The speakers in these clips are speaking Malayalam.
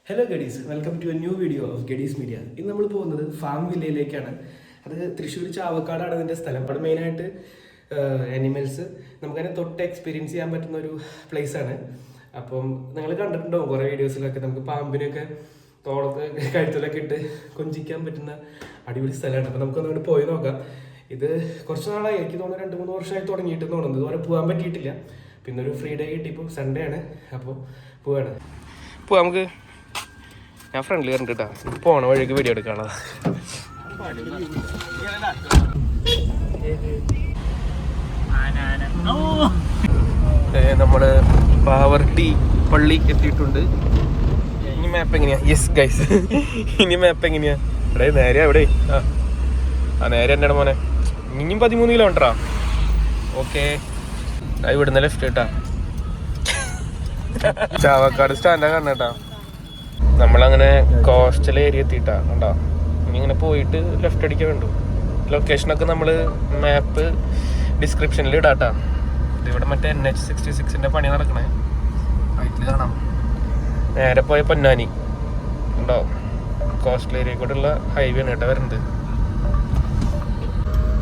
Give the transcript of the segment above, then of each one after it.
ഹലോ ഗഡീസ്, welcome to a new video of Gadees media. ഇന്ന് നമ്മൾ പോകുന്നത് ഫാം വില്ലയിലേക്കാണ്. അത് തൃശ്ശൂർ ചാവക്കാടാണ് ഇതിൻ്റെ സ്ഥലം. അവിടെ മെയിനായിട്ട് അനിമൽസ് നമുക്കതിനെ തൊട്ട് എക്സ്പീരിയൻസ് ചെയ്യാൻ പറ്റുന്ന ഒരു പ്ലേസാണ്. അപ്പം നിങ്ങൾ കണ്ടിട്ടുണ്ടാവും കുറേ വീഡിയോസിലൊക്കെ നമുക്ക് പാമ്പിനൊക്കെ തോളത്ത് കഴുത്തിലൊക്കെ ഇട്ട് കൊഞ്ചിക്കാൻ പറ്റുന്ന അടിപൊളി സ്ഥലമാണ്. അപ്പോൾ നമുക്കൊന്നുകൂടി പോയി നോക്കാം. ഇത് കുറച്ച് നാളായി, എനിക്ക് തോന്നുന്നു 2-3 വർഷമായി തുടങ്ങിയിട്ട് തോന്നുന്നത്. ഇതുവരെ പോകാൻ പറ്റിയിട്ടില്ല. പിന്നെ ഒരു ഫ്രീ ഡേ കിട്ടി, ഇപ്പോൾ സൺഡേ ആണ്. അപ്പോൾ പോവാണ്. പോവാം നമുക്ക്. ഞാൻ ഫ്രണ്ട്ലി കണ്ടിട്ട് കേട്ടോ, പോണ വഴിക്ക് വീഡിയോ എടുക്കാണോ. നമ്മള് പാവർട്ടി പള്ളി എത്തിയിട്ടുണ്ട്. ഇനി മാപ്പ് എങ്ങനെയാ? യെസ് ഗൈസ്, ഇനി മാപ്പ് എങ്ങനെയാ? ഇവിടെ നേരെ എവിടെ? ആ നേരെ എന്താണ് മോനെ, ഇനിയും 13 കിലോമീറ്ററാ. ഓക്കെ, ഇവിടുന്ന് ലെഫ്റ്റ് കേട്ടാ. ചാവക്കാട് സ്റ്റാൻഡാ കാണേട്ടാ. നമ്മളങ്ങനെ കോസ്റ്റൽ ഏരിയ എത്തിയിട്ടാ കണ്ടോ. ഇനി ഇങ്ങനെ പോയിട്ട് ലെഫ്റ്റ് അടിക്കാൻ വേണ്ടു. ലൊക്കേഷനൊക്കെ നമ്മൾ മാപ്പ് ഡിസ്ക്രിപ്ഷനിൽ ഇടാട്ടാ. ഇതിവിടെ മറ്റേ NH66 പണി നടക്കണേ, റൈറ്റിൽ കാണാം. നേരെ പോയ പൊന്നാനി ഉണ്ടോ, കോസ്റ്റൽ ഏരിയ കൂടെയുള്ള ഹൈവേ ആണ് കേട്ടോ വരുന്നത്.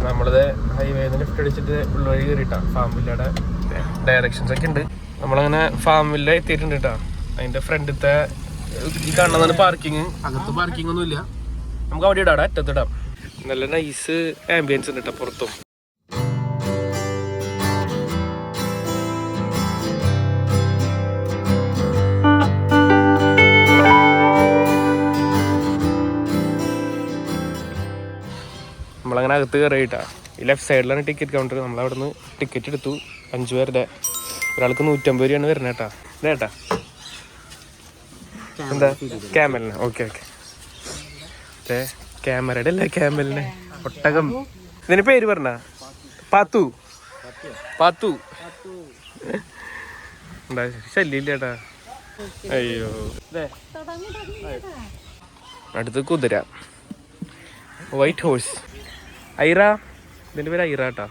നമ്മളിത് ഹൈവേന്ന് ലെഫ്റ്റ് അടിച്ചിട്ട് ഉള്ളവഴി കയറിയിട്ടാ. ഫാം വില്ലയുടെ ഡയറക്ഷൻസ് ഒക്കെ ഉണ്ട്. നമ്മളങ്ങനെ ഫാം വില്ല എത്തിയിട്ടുണ്ട് കേട്ടോ. അതിൻ്റെ ഫ്രണ്ടിലത്തെ ഈ കാണുന്നതാണ് പാർക്കിങ്. അകത്ത് പാർക്കിംഗ് ഒന്നും ഇല്ല, നമുക്ക് അവിടെ ഇടാം, അറ്റത്തിടാം. നല്ല നൈസ് ആംബിയൻസ് ഉണ്ട് കേട്ടോ പുറത്തും. നമ്മളങ്ങനെ അകത്ത് കയറിയിട്ടാ. ഈ ലെഫ്റ്റ് സൈഡിലാണ് ടിക്കറ്റ് കൗണ്ടർ. നമ്മളവിടെ നിന്ന് ടിക്കറ്റ് എടുത്തു. 5 പേരുടെ, ഒരാൾക്ക് 150 രൂപയാണ് വരുന്നത് കേട്ടാ. ഇതേട്ടാ എന്താ ക്യാമലിന്? ഓക്കെ ഓക്കെ, അതെ ക്യാമറയുടെ അല്ലേ, ക്യാമലിന്. ഒട്ടകം. ഇതിന് പേര് പറഞ്ഞ പാത്തു. പാത്തു എന്താ ശല്യില്ലേട്ടാ. അയ്യോ, അടുത്ത് കുതിര, വൈറ്റ് ഹോഴ്സ്, ഐറ. ഇതിന്റെ പേര് ഐറ കേട്ടാ.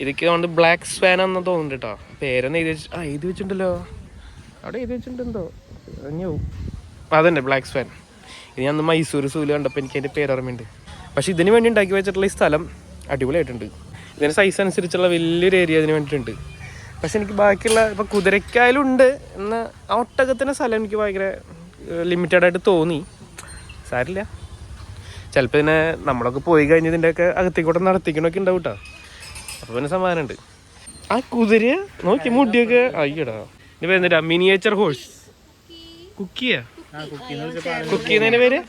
ഇതൊക്കെ കൊണ്ട് ബ്ലാക്ക് സ്വാൻ ആണെന്ന് തോന്നുന്നുണ്ട് കേട്ടോ. പേരൊന്നും എഴുതി വെച്ചിട്ടുണ്ടല്ലോ, അവിടെ എഴുതി വെച്ചിട്ടുണ്ടെന്തോ അഞ്ഞാവും. അതന്നെ ബ്ലാക്ക് സ്വാൻ. ഇനി അന്ന് മൈസൂർ സൂല് കണ്ടപ്പോൾ എനിക്ക് അതിൻ്റെ പേരറിയുന്നുണ്ട്. പക്ഷെ ഇതിന് വേണ്ടി ഉണ്ടാക്കി വെച്ചിട്ടുള്ള ഈ സ്ഥലം അടിപൊളിയായിട്ടുണ്ട്. ഇതിന് സൈസ് അനുസരിച്ചുള്ള വലിയൊരു ഏരിയ അതിന് വേണ്ടിയിട്ടുണ്ട്. പക്ഷെ എനിക്ക് ബാക്കിയുള്ള ഇപ്പോൾ കുതിരക്കായാലും ഉണ്ട്, എന്നാൽ ആ ഒട്ടകത്തിൻ്റെ സ്ഥലം എനിക്ക് ഭയങ്കര ലിമിറ്റഡായിട്ട് തോന്നി. സാരില്ല, ചിലപ്പോൾ ഇതിനെ നമ്മളൊക്കെ പോയി കഴിഞ്ഞ് ഇതിൻ്റെയൊക്കെ അകത്തേക്കൂടെ നടത്തിക്കണമൊക്കെ ഉണ്ടാവും കേട്ടോ. അപ്പോൾ പിന്നെ സമാധാനമുണ്ട്. ആ കുതിര നോക്കി മുടിയൊക്കെ. അയ്യടാ, ഇനി വരുന്നില്ല മിനിയേച്ചർ ഹോഴ്സ്. കുക്കിയാ, കുക്കി എന്നതിൻ്റെ പേര്.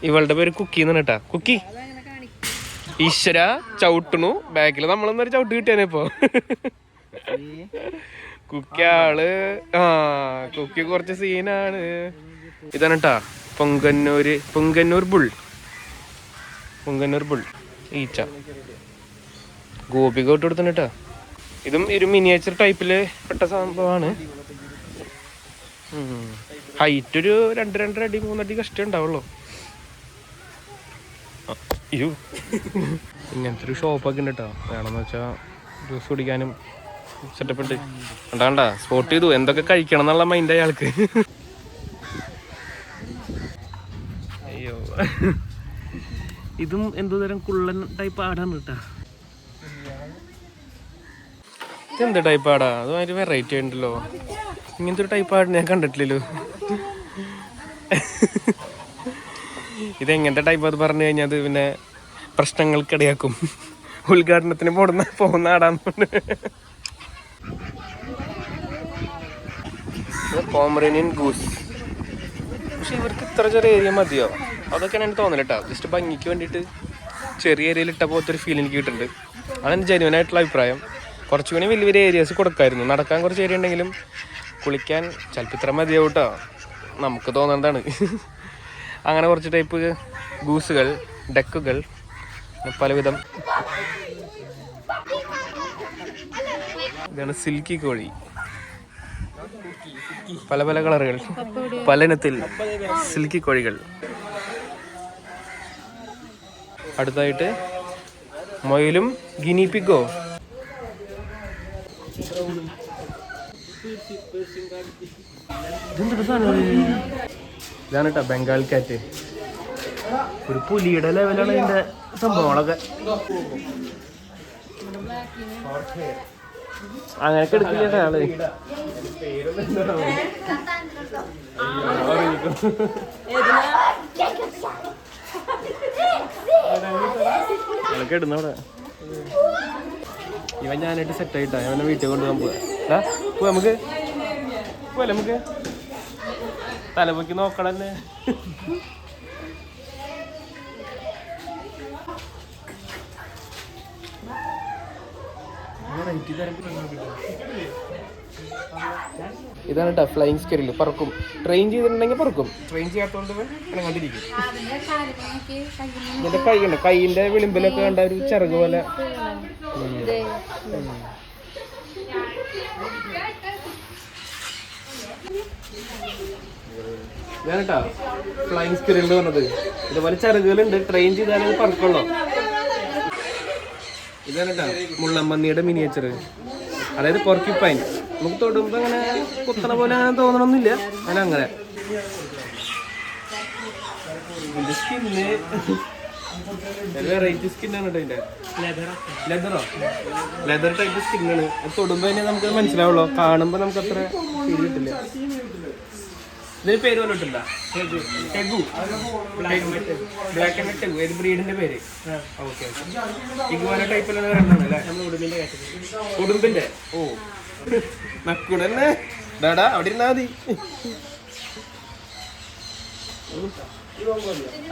ഇവളുടെ പേര് കുക്കി എന്നാണ് കേട്ടാ. കുക്കി ഈശ്വര ചവിട്ടണു ബാക്കിൽ. നമ്മളൊന്നൊരു ചവിട്ട് കിട്ടിയാനെ ഇപ്പോ. കുക്കി ആള് കുക്കി കുറച്ച് സീനാണ്. ഇതാണ് കേട്ടാ പൊങ്കന്നൂർ ബുൾ. പൊങ്കന്നൂർ ബുൾ ഈച്ച ഗോപിക ഇട്ട് കൊടുത്തിട്ട് കേട്ടാ. ഇതും ഒരു മിനിയേച്ചർ ടൈപ്പില് പെട്ട സംഭവമാണ്. ഹൈറ്റ് ഒരു 2-2.5 അടി 3 അടി കഷ്ടം ഉണ്ടാവുള്ളൂ. ഇങ്ങനത്തെ ഒരു ഷോപ്പൊക്കെ ഉണ്ട് കേട്ടോ. വേണമെന്ന് വെച്ചാൽ ജ്യൂസ് കുടിക്കാനും സെറ്റപ്പ് ഉണ്ട്. കണ്ടാ സ്പോട്ട് ചെയ്തു എന്തൊക്കെ കഴിക്കണം എന്നുള്ള മൈൻഡ് അയാൾക്ക്. അയ്യോ, ഇതും എന്തോ തരം കുള്ളൻ ടൈപ്പ് ആടാണ് കേട്ടാ. ഇതെന്ത് ടൈപ്പ് ആടാ? അത് ഭയങ്കര വെറൈറ്റി ഉണ്ടല്ലോ. ഇങ്ങനത്തെ ഒരു ടൈപ്പ് ആട് ഞാൻ കണ്ടിട്ടില്ലല്ലോ. ഇതെങ്ങനത്തെ ടൈപ്പ് അത് പറഞ്ഞു കഴിഞ്ഞാൽ അത് പിന്നെ പ്രശ്നങ്ങൾക്കിടയാക്കും. ഉദ്ഘാടനത്തിന് പോകുന്ന ആടാന്ന്. Pomeranian goose. പക്ഷെ ഇവർക്ക് ഇത്ര ചെറിയ ഏരിയ മതിയോ? അതൊക്കെയാണ് എനിക്ക് തോന്നില്ല കേട്ടോ. ജസ്റ്റ് ഭംഗിക്ക് വേണ്ടിയിട്ട് ചെറിയ ഏരിയയിൽ ഇട്ട പോലത്തെ ഒരു ഫീൽ എനിക്ക് കിട്ടുന്നുണ്ട്. അതെൻ്റെ ജെന്യുവനായിട്ടുള്ള അഭിപ്രായം. കുറച്ചുകൂടി വലിയ വലിയ ഏരിയാസ് കൊടുക്കായിരുന്നു. നടക്കാൻ കുറച്ച് ഏരിയ ഉണ്ടെങ്കിലും കുളിക്കാൻ ചിലപ്പോൾ ഇത്ര മതിയാവും കേട്ടോ, നമുക്ക് തോന്നുന്നതാണ്. അങ്ങനെ കുറച്ച് ടൈപ്പ് ഗൂസുകൾ, ഡക്കുകൾ, പലവിധം. ഇതാണ് സിൽക്കി കോഴി. പല പല കളറുകൾ, പല ഇനത്തിൽ സിൽക്കി കോഴികൾ. അടുത്തായിട്ട് മൊയിലും ഗിനി പിഗോ. ഇതാണ് കേട്ടോ ബംഗാൾ കാറ്റ്. ഒരു പുലിയുടെ ലെവലാണ് ഇതിന്റെ സംഭവങ്ങളൊക്കെ. അങ്ങനെയൊക്കെ എടുക്കില്ല ആള്. അതൊക്കെ ഇടുന്നവിടെ. ഇവൻ ഞാനായിട്ട് സെറ്റ് ആയിട്ടാ ഇവനെ വീട്ടിൽ കൊണ്ടുപോകാൻ പോവാ. നമുക്ക് പോലെ നമുക്ക് തലപ്പൊക്കി നോക്കണല്ലേ. ഇതാണ് കേട്ടോ ഫ്ലൈങ് സ്കെറിൽ. പറക്കും. ട്രെയിൻ ചെയ്തിട്ടുണ്ടെങ്കിൽ പറക്കും. ട്രെയിൻ ചെയ്യാത്തതുകൊണ്ട് ഇറങ്ങാതിരിക്കും. ഇതിന്റെ കൈയുണ്ട്, കൈയിന്റെ വിളിമ്പിലൊക്കെ കണ്ട ഒരു ചിറക് പോലെ. ഇതാണ് കേട്ടോ ഫ്ലൈങ് സ്കെറിൽ എന്ന് പറഞ്ഞത്. ഇതുപോലെ ചിറകുകളുണ്ട്. ട്രെയിൻ ചെയ്താലേ പറക്കുള്ളൂ. ഇതാണ് കേട്ടോ മുള്ളമ്പന്നിയുടെ മിനിയേച്ചർ, അതായത് പോർക്യുപൈൻ. നമുക്ക് തൊടുമ്പോ അങ്ങനെ കുത്തണ പോലെ അങ്ങനെ തോന്നണമെന്നില്ല. അങ്ങനെ ഇതിന്റെ സ്കിന്ന് വെറൈറ്റി സ്കിന്നാണ് കേട്ടോ. ഇതിന്റെ ലെതർ ടൈപ്പ് സ്കിന്നാണ്. അത് തൊടുമ്പോ തന്നെ നമുക്ക് മനസ്സിലാവുള്ളൂ. കാണുമ്പോ നമുക്ക് അത്ര ഫീൽ കിട്ടില്ല. ഇതിന് പേര് പോലെ ഇട്ടില്ല. Black and tegu. ഏത് ബ്രീഡിന്റെ പേര്? ഓക്കെ. ഇഗ്വാന ടൈപ്പിലുള്ള രണ്ടാണ് അല്ലേ? ഉടുമ്പിന്റെ. ഓ നക്കുടന്നെ ഡാടാ അവിടെ ഇരുന്നാ മതി.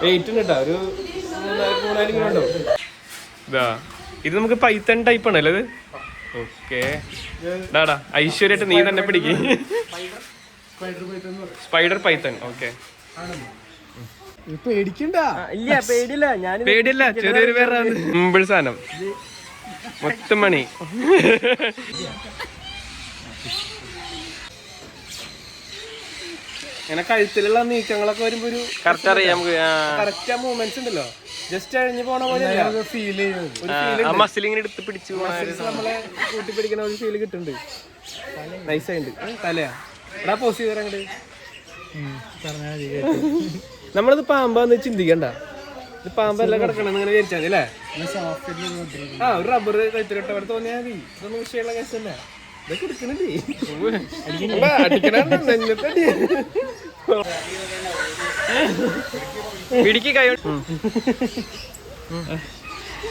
വെയിറ്റ് ഉണ്ട് കേട്ടോ. ഒരു 3-4 കിലോ ഉണ്ടോ. ഇതാ ഇത് നമുക്ക് പൈത്തൺ ടൈപ്പ് ആണല്ലോ ഇത്. ഓക്കെ ഡാടാ ഐശ്വര്യായിട്ട് നീ തന്നെ പിടിക്കും. Spider python. ഓക്കെ പേടില്ല. ചെറിയൊരു വേറെ മുമ്പിൾ സാധനം മൊത്തമണി. ഇങ്ങനെ കഴുത്തിലുള്ള നീക്കങ്ങളൊക്കെ വരുമ്പോ ഒരു കറക്റ്റ് അറിയാം. കറക്റ്റ് ആ മൂവ്മെന്റ്സ് ഉണ്ടല്ലോ. ജസ്റ്റ് അഴിഞ്ഞു പോണ പോലെ ഫീൽ ചെയ്യും. മസിൽ ഇങ്ങനെ എടുത്ത് പിടിച്ചു നമ്മളെ കൂട്ടി പിടിക്കുന്ന ഒരു ഫീൽ കിട്ടുന്നുണ്ട്. നൈസായിട്ട് തലയാ എടാ പോസ് ചെയ്തങ്ങോട്ട്. നമ്മളിത് പാമ്പാന്ന് ചിന്തിക്കണ്ട. ഇത് പാമ്പെല്ലാം കിടക്കണം ഇങ്ങനെ വിചാരിച്ചാൽ മതി അല്ലേ? ആ ഒരു റബ്ബർ കഴുത്തിലിട്ട പോലെ തോന്നിയാൽ മതി. ഇതൊന്നും വിഷയമുള്ള കേസല്ല. ഇതൊക്കെ എടുക്കണില്ലേ? പിടിക്ക് കൈ.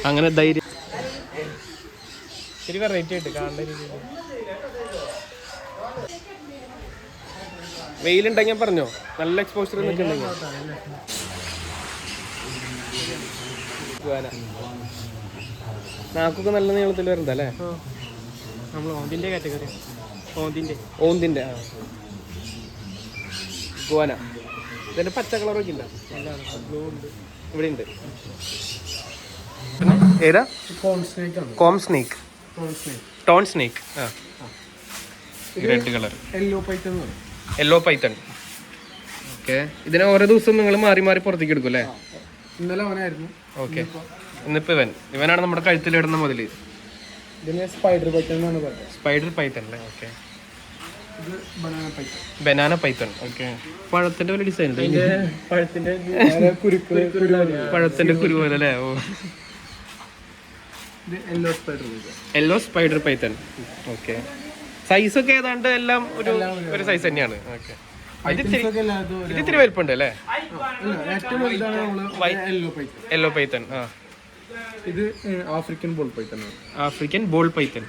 അങ്ങനെ ധൈര്യം ശരി വെറൈറ്റി ആയിട്ട് കാണേണ്ട രീതിയിൽ. വെയിലുണ്ടെങ്കിൽ പറഞ്ഞോ, നല്ല എക്സ്പോഷർ നിൽക്കുന്നുണ്ടെങ്കിൽ. നാക്കൊക്കെ നല്ല നീളത്തിൽ വരണ്ട അല്ലേ? നമ്മൾ ഓന്തിന്റെ കാറ്റഗറി. ഓന്തിന്റെ ഗോന. ഇതിന്റെ പച്ച കളറൊക്കെ ഇല്ല. ഇവിടെ ഉണ്ട്. ഏതാ? Com snake. Tone snake. Red colour. Yellow Python. Okay. ഇതിനെ ഓരോ ദിവസം നിങ്ങൾ മാറി മാറി പുറത്തേക്ക് എടുക്കും അല്ലേ? ഇന്നലെ അവനായിരുന്നു. ഓക്കെ. ഇന്നിപ്പോ ഇവനാണ് നമ്മുടെ കഴുത്തിലിടുന്ന മുതല്. സ്പൈഡർ പൈത്തൺ എന്നാണ് പറയുന്നത്. സ്പൈഡർ പൈത്തൺ അല്ലേ? ഓക്കെ. Banana python. ഓക്കെ. പഴത്തിന്റെ പോലെ ഡിസൈൻ. പഴത്തിന്റെ കുരു പോലെ അല്ലേ? ഓ yellow spider python. Okay. Size ഒക്കെ ഏതാണ്ട് എല്ലാം ഒരു സൈസ് തന്നെയാണ്. ഓക്കെ. ഇത് ഇത്തിരി വലിപ്പുണ്ട് അല്ലേ? Yellow Python. ആ ഇത് African ball Python. African ball Python.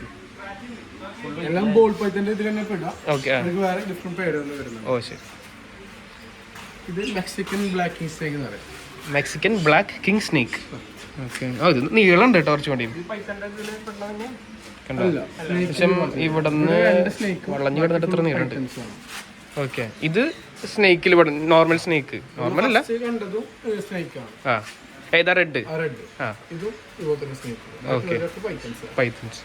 എല്ലാം ബോൾ പൈത്തന്റെ ഇതിൽ തന്നെ പെടാം. ഓക്കെ. വേറെ ഡിഫറെന്റ് പേരുകൾ വരുന്നത്. ഓ ശരി. ഇത് മെക്സിക്കൻ ബ്ലാക്ക് കിങ് സ്നേക്ക് എന്ന് പറയും. Mexican black kingsnake. Okay. ഓ ഇത് നീളം കേട്ടോ കുറച്ച് വേണ്ടി. ഇവിടുന്ന് വളഞ്ഞു കിടന്നിട്ട് എത്ര നീളുണ്ട്. ഓക്കെ. ഇത് സ്നേക്കിൽ നോർമൽ സ്നേക്ക്. നോർമൽ അല്ല. ആ ഏതാ? റെഡ്. ഓക്കെ. പൈത്തൺസ്.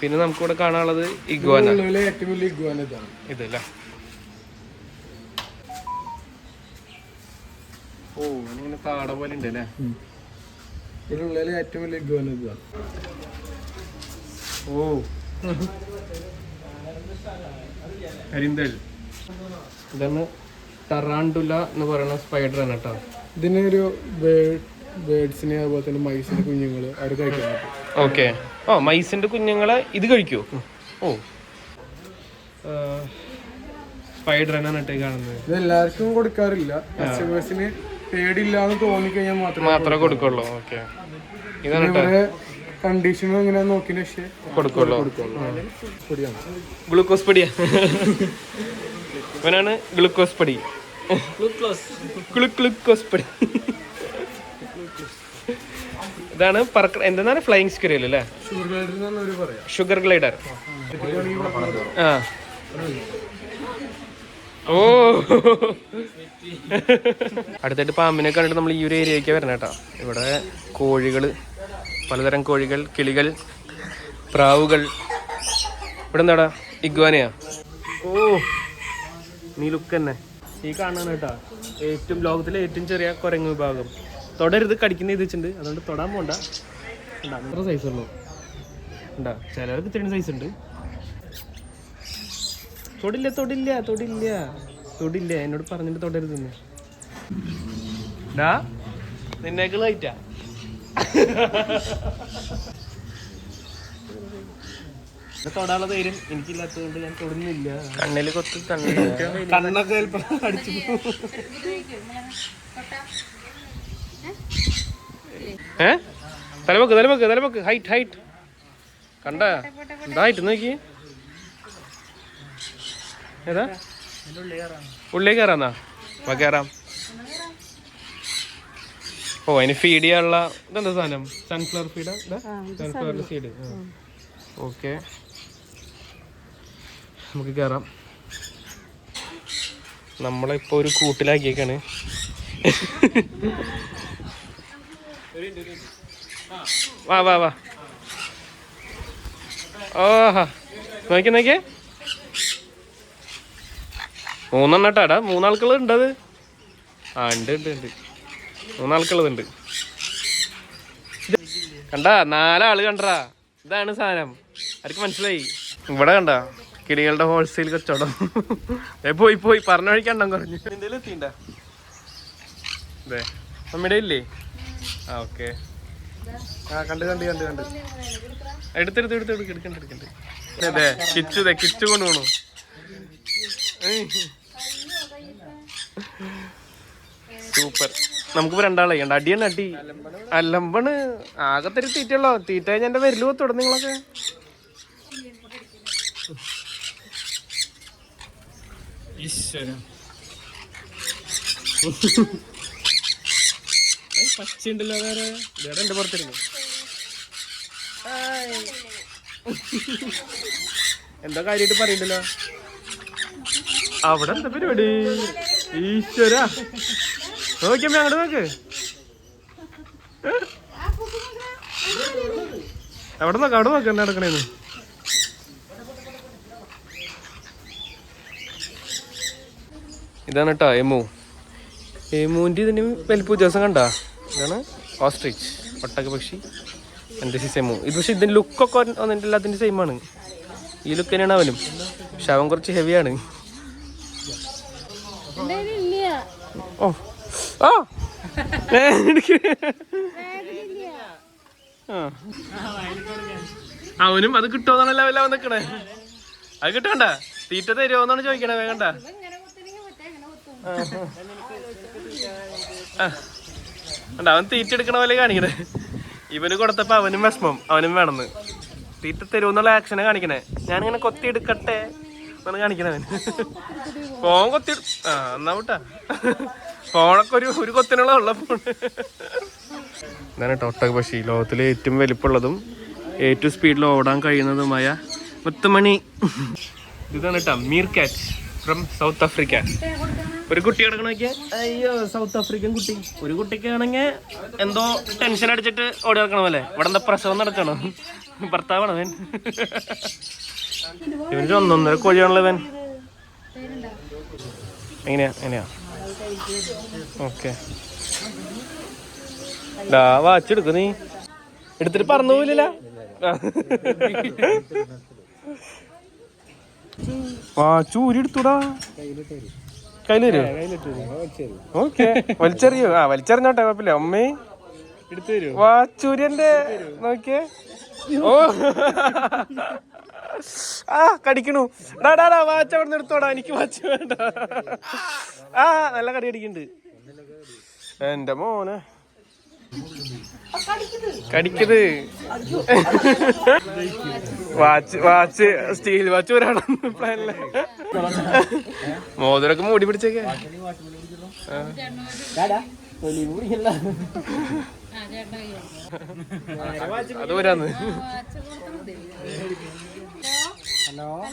പിന്നെ നമുക്കിവിടെ കാണാനുള്ളത് ഇഗ്വാന. ഇതല്ല. ഓ ഇങ്ങനെ താട പോലെ ഉണ്ട് അല്ലേ? ഇതിനുള്ളിൽ ഏറ്റവും വലിയ ഇഗ്വാന ഇതാണ്. ഓ കരിന്തൽ. ഇതാണ് ടറാണ്ടുല എന്ന് പറയുന്ന സ്പൈഡറാണ് കേട്ടോ. ഇതിനൊരു ബേഡ്സിനെ അതുപോലെ തന്നെ മൈസിന്റെ കുഞ്ഞുങ്ങൾ അവർ കഴിക്കാൻ പറ്റും. ഓക്കെ. ഓ മൈസിന്റെ കുഞ്ഞുങ്ങളെ ഇത് കഴിക്കുമോ? ഓ സ്പൈഡർ എന്നാണ് കാണുന്നത്. ഇത് എല്ലാവർക്കും കൊടുക്കാറില്ല. കസ്റ്റമേഴ്സിന് പേടിയില്ലാന്ന് തോന്നിക്കഴിഞ്ഞാൽ മാത്രമേ കൊടുക്കുള്ളൂ. ഓക്കെ. ഇതാണ് കണ്ടീഷനും ഇങ്ങനെ നോക്കിയ ശേഷം കൊടുക്കുള്ളൂ. പൊടിയാണ്, ഗ്ലൂക്കോസ് പൊടിയാ. ഇവനാണ് ഗ്ലൂക്കോസ് പൊടി. ഗ്ലൂക്കോസ് പൊടി. ഇതാണ് എന്താണ് ഫ്ലൈയിങ് സ്ക്വിറൽ അല്ലേ? Sugar glider. ആ ഓ അടുത്തായിട്ട് പാമ്പിനെ കണ്ടിട്ട് നമ്മൾ ഈ ഒരു ഏരിയയ്ക്ക് വരണം കേട്ടോ. ഇവിടെ കോഴികൾ, പലതരം കോഴികൾ, കിളികൾ, പ്രാവുകൾ. ഇവിടെ എന്താടാ? ഇഗ്വാനയാ. ഓ നീ ലുക്ക് തന്നെ. ഈ കാണാൻ കേട്ടാ ലോകത്തിലെ ഏറ്റവും ചെറിയ കുരങ്ങ് വിഭാഗം. തൊടരുത്, കടിക്കുന്ന ഇത് വെച്ചിട്ടുണ്ട്, അതുകൊണ്ട് തൊടാൻ പോണ്ട. അത്ര സൈസ് ഉള്ളൂ. ഉണ്ടാ ചിലവർക്ക് ഇത്രയും സൈസ് ഉണ്ട്. തൊടില്ല തൊടില്ല തൊടില്ല തൊടില്ല, എന്നോട് പറഞ്ഞിട്ട് തൊടരുത്. ഡാ നിന്നേക്ക് ലൈറ്റാ. തൊടാനുള്ള ധൈര്യം എനിക്കില്ലാത്തതുകൊണ്ട് ഞാൻ തൊടുന്നില്ല. കണ്ണിൽ കൊത്തി കണ്ണൊക്കെ അടിച്ചു. തലമുക്ക് തലമുക്ക് തലമുക്ക്. ഹൈറ്റ് ഹൈറ്റ് കണ്ട എന്തായിട്ട് നോക്കി. ഏതാ ഉള്ളിൽ കയറാന്നാ? കയറാം. ഓ അതിന് ഫീഡ് ചെയ്യാനുള്ള ഇതെന്താ സാധനം? സൺഫ്ലവർ ഫീഡാ? Sunflower seed. ഓക്കെ, നമുക്ക് കയറാം. നമ്മളിപ്പോൾ ഒരു കൂട്ടിലാക്കിയേക്കാണ്. വാ വാ വാ. ഓഹാ നോക്കിയേ നോക്കിയേ. 3 എണ്ണട്ടാടാ. 3 ആൾക്കുള്ളത് ഉണ്ട്. അത് ആ ഉണ്ട് ഉണ്ട് ഉണ്ട്. 3 ആൾക്കുള്ളതുണ്ട്. കണ്ടാ 4 ആള് കണ്ടാ. ഇതാണ് സാധനം. ആർക്ക് മനസ്സിലായി? ഇവിടെ കണ്ട കിളികളുടെ ഹോൾസെയിൽ കച്ചവടം. പോയി പോയി പറഞ്ഞ വഴിക്കണ്ടം കുറഞ്ഞു. എന്തേലും എത്തിണ്ട അതെ നമ്മുടെ ഇല്ലേ? ആ ഓക്കെ. ആ കണ്ട് കണ്ട് കണ്ട് കണ്ട് എടുത്തെടുത്ത് എടുത്ത് എടുക്കണ്ട് എടുക്കണ്ട്. അതെ കിച്ചു കൊണ്ട് പോണു. സൂപ്പർ. നമുക്കിപ്പോ 2 ആളെ ചെയ്യണ്ട. അടിയാണ് അടി. അല്ലമ്പണ് ആകത്തൊരു തീറ്റയുള്ളോ. തീറ്റ കഴിഞ്ഞ എന്റെ വരല് കൊത്തോടും നിങ്ങളൊക്കെ. പച്ചയുണ്ടല്ലോ വേറെ. വേറെ എന്റെ പുറത്തിരുന്നു. എന്താ കാര്യമായിട്ട് പറയണ്ടല്ലോ. അവിടെ എന്താ പരിപാടി? ഈശ്വര നോക്കിയമ്മ അങ്ങോട്ട് നോക്ക്. അവിടെ നോക്ക് അവിടെ നോക്ക് എന്താ നടക്കണേന്ന്. ഇതാണ് കേട്ടോ എമു. എമുവിൻ്റെ ഇതിന് വലിപ്പ വ്യത്യാസം കണ്ടാ. ഇതാണ് ഓസ്ട്രിച്ച്, ഒട്ടക പക്ഷി. എൻ്റെ എമു. ഇത് പക്ഷെ ഇതിൻ്റെ ലുക്കൊക്കെ ഒന്നിൻ്റെ എല്ലാത്തിൻ്റെ സെയിമാണ്. ഈ ലുക്ക് തന്നെയാണ് അവനും. പക്ഷെ അവൻ കുറച്ച് ഹെവിയാണ്. ഓ ആ അവനും അത് കിട്ടുമോന്നാണല്ലോ അവൻ നിക്കണേ. അത് കിട്ടണ്ട. തീറ്റ തരുമോന്നാണ് ചോദിക്കണേ. വേഗണ്ട. അവൻ തീറ്റ എടുക്കണ പോലെ കാണിക്കണേ. ഇവന് കൊടുത്തപ്പോ അവനും വിഷമം, അവനും വേണമെന്ന്. തീറ്റ തരുമെന്നുള്ള ആക്ഷനെ കാണിക്കണേ. ഞാനിങ്ങനെ കൊത്തി എടുക്കട്ടെ എന്നാണ് കാണിക്കണവൻ. ഫോൺ കൊത്തി എന്നാ വിട്ടാ. ഫോണൊക്കെ ഒരു കൊത്തിനുള്ള ഉള്ള ഫോൺ. ഇതാണ് ഒട്ടക പക്ഷി. ലോകത്തിലെ ഏറ്റവും വലിപ്പമുള്ളതും ഏറ്റവും സ്പീഡിൽ ഓടാൻ കഴിയുന്നതുമായ മുത്തുമണി. ഇതാണ് കേട്ടോ മീർ കാറ്റ് ഫ്രം സൗത്ത് ആഫ്രിക്ക. ഒരു കുട്ടി കിടക്കണ നോക്കിയാൽ അയ്യോ സൗത്ത് ആഫ്രിക്കൻ കുട്ടി. ഒരു കുട്ടിക്കാണെങ്കിൽ എന്തോ ടെൻഷൻ അടിച്ചിട്ട് ഓടി നടക്കണ പോലെ. ഇവിടെ എന്താ പ്രസവം നടക്കണോ? ഭർത്താവാണ് അവൻ. ഇവന് 1.5 കോഴിയാണല്ലോ ഇവൻ. എങ്ങനെയാ എങ്ങനെയാ? ഓക്കെ വാച്ച് എടുക്കും നീ എടുത്തിട്ട് പറന്നു പോലില്ല. വാച്ച് ഊരി എടുത്തൂടാ. കയ്യിൽ തരുമോ? ഓക്കെ വലിച്ചെറിയോ? വലിച്ചെറിഞ്ഞോട്ടെ കുഴപ്പമില്ല. അമ്മേ വാച്ചൂര്യന്റെ നോക്കിയേ. ഓ കടിക്കണു. വാച്ച് അവിടെ നിന്ന് എടുത്തോടാ, എനിക്ക് വാച്ച് വേണ്ട. നല്ല കടി അടിക്കുന്നുണ്ട് എന്റെ മോനെ. കടിക്കത് വാച്ച് സ്റ്റീൽ വാച്ച് ഒരാളൊന്നും പ്ലാനില്ല. മോതിരൊക്കെ മൂടി പിടിച്ചേക്കെ. അത് വരാന്ന്.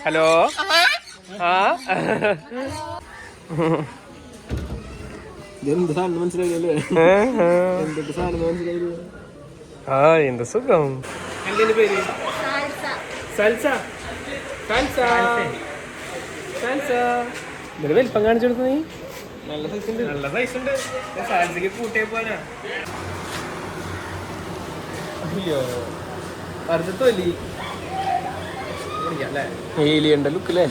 ഹലോ എന്ത് സുഖം. എന്റെ പേര് വലിപ്പം കാണിച്ചെടുത്തു നീ. നല്ല സൈസ് ഉണ്ട്. സാൽസക്ക് കൂട്ടിയെ പോവാനാ. പറഞ്ഞിട്ടോലി ഏലിയണ്ട ലുക്കല്ലേ.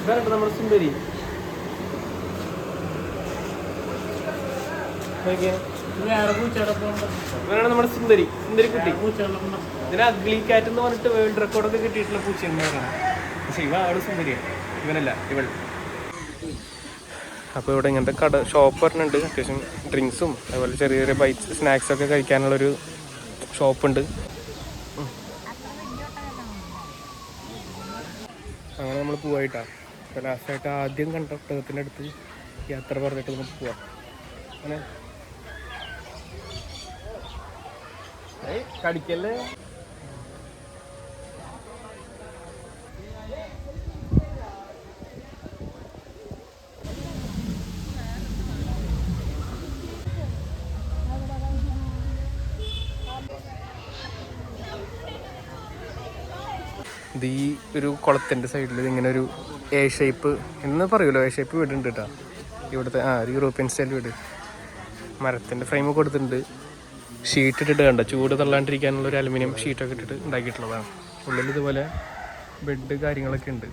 ഇതാണ് നമ്മുടെ സുന്ദരി. ഇവരാണ് നമ്മുടെ സുന്ദരി കുട്ടി. ഇതിന് അഗ്ലി കാറ്റ് എന്ന് പറഞ്ഞിട്ട് വേൾഡ് റെക്കോർഡൊക്കെ കിട്ടിയിട്ടുള്ള പൂച്ചയാണ്. പക്ഷെ ഇവ അവിടെ സുന്ദരിയാണ്, ഇവനല്ല ഇവൾ. അപ്പോൾ ഇവിടെ ഇങ്ങനത്തെ ഷോപ്പ് പറഞ്ഞിട്ടുണ്ട്. അത്യാവശ്യം ഡ്രിങ്ക്സും അതുപോലെ ചെറിയ ചെറിയ ബൈറ്റ്സ് സ്നാക്സൊക്കെ കഴിക്കാനുള്ളൊരു ഷോപ്പുണ്ട്. അങ്ങനെ നമ്മൾ പോവായിട്ടാണ്. അപ്പോൾ ലാസ്റ്റായിട്ട് ആദ്യം കണ്ട ഒട്ടകത്തിൻ്റെ അടുത്ത് യാത്ര പറഞ്ഞിട്ട് നമുക്ക് പോവാം. അങ്ങനെ കടിക്കല്ലേ. ഇത് ഈ ഒരു കുളത്തിൻ്റെ സൈഡിൽ ഇങ്ങനെ ഒരു എ ഷേപ്പ് എന്ന് പറയുമല്ലോ, എ ഷേപ്പ് വീടുണ്ട് കേട്ടോ ഇവിടുത്തെ. ഒരു യൂറോപ്യൻ സ്റ്റൈൽ വീട്. മരത്തിൻ്റെ ഫ്രെയിം കൊടുത്തിട്ടുണ്ട്. ഷീറ്റ് ഇട്ടിട്ട് കണ്ട ചൂട് തള്ളാണ്ടിരിക്കാനുള്ള ഒരു അലുമിനിയം ഷീറ്റൊക്കെ ഇട്ടിട്ട് ഉണ്ടാക്കിയിട്ടുള്ളതാണ്. ഉള്ളിൽ ഇതുപോലെ ബെഡ് കാര്യങ്ങളൊക്കെ ഉണ്ട്.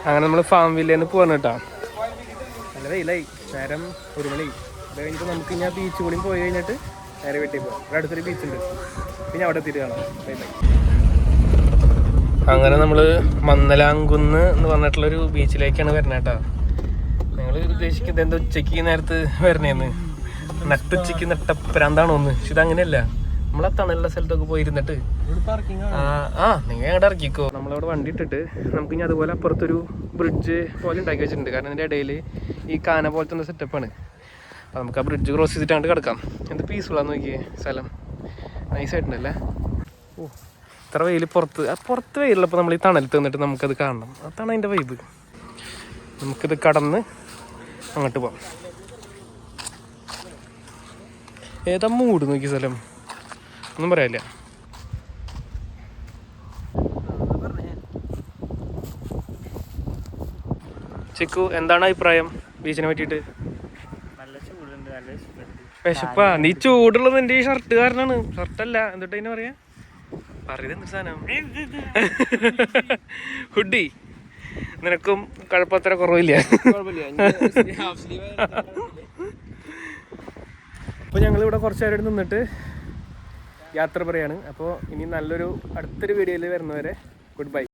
അങ്ങനെ നമ്മൾ ഫാം വില്ലേന്ന് പോവാണ് കേട്ടോ. നല്ല വെയിലായി, നേരം 1 മണി. അത് കഴിഞ്ഞിട്ട് നമുക്ക് ഇനി ആ ബീച്ച് കൂടി പോയി കഴിഞ്ഞിട്ട് നേരെ വീട്ടിൽ പോകാം. ഇവിടെ അടുത്തൊരു ബീച്ചുണ്ട്, പിന്നെ അവിടെ എത്തിയിട്ട് കാണാം. Bye bye. അങ്ങനെ നമ്മൾ മന്നലാംകുന്ന് എന്ന് പറഞ്ഞിട്ടുള്ളൊരു ബീച്ചിലേക്കാണ് വരുന്നത് കേട്ടോ. നിങ്ങൾ ഉദ്ദേശിക്കുന്നത് എന്താ ഉച്ചയ്ക്ക് നേരത്ത് വരണേന്ന്? നട്ടുച്ചയ്ക്ക് നട്ടപ്പരാന്താണോ ഒന്ന്? പക്ഷെ ഇതങ്ങനെയല്ല. നമ്മളെ തണലുള്ള സ്ഥലത്തൊക്കെ പോയിരുന്നിട്ട് നിങ്ങൾ അങ്ങോട്ട് ഇറക്കിക്കോ. നമ്മളവിടെ വണ്ടി ഇട്ടിട്ട് നമുക്ക് ഇനി അതുപോലെ അപ്പുറത്തൊരു ബ്രിഡ്ജ് പോലെ ഉണ്ടാക്കി വെച്ചിട്ടുണ്ട്. കാരണം ഇതിൻ്റെ ഇടയിൽ ഈ കാന പോലത്തെ സെറ്റപ്പാണ്. അപ്പോൾ നമുക്ക് ആ ബ്രിഡ്ജ് ക്രോസ് ചെയ്തിട്ട് അങ്ങോട്ട് കിടക്കാം. എന്ത് പീസ്ഫുള്ളാന്ന് നോക്കിയേ സ്ഥലം. നൈസായിട്ടുണ്ടല്ലേ. ഓ ഇത്ര വെയിൽ പുറത്ത് വെയിലുള്ളപ്പോൾ നമ്മൾ ഈ തണലത്ത് നിന്നിട്ട് നമുക്കത് കാണണം. അതാണ് അതിൻ്റെ വൈബ്. നമുക്കിത് കടന്ന് അങ്ങോട്ട് പോവാം. ഏതാ മൂട് നോക്കിയ സ്ഥലം ഒന്നും പറയാനില്ല. ചിക്കു എന്താണ് അഭിപ്രായം ബീച്ചിനെ പറ്റിയിട്ട്? വിശപ്പാ? നീ ചൂടുള്ളത് നിന്റെ ഈ ഷർട്ട് കാരനാണ്. ഷർട്ടല്ല, എന്തിട്ട് അതിനെ പറയാ പറയുന്നത് എന്തൊരു സാധനം? ഹുഡി. നിനക്കും കുഴപ്പത്ര കുറവില്ല. അപ്പോൾ ഞങ്ങളിവിടെ കുറച്ച് നേരം നിന്നിട്ട് യാത്ര പറയാണ്. അപ്പോൾ ഇനി നല്ലൊരു അടുത്തൊരു വീഡിയോയിൽ വരുന്നവരെ ഗുഡ് ബൈ.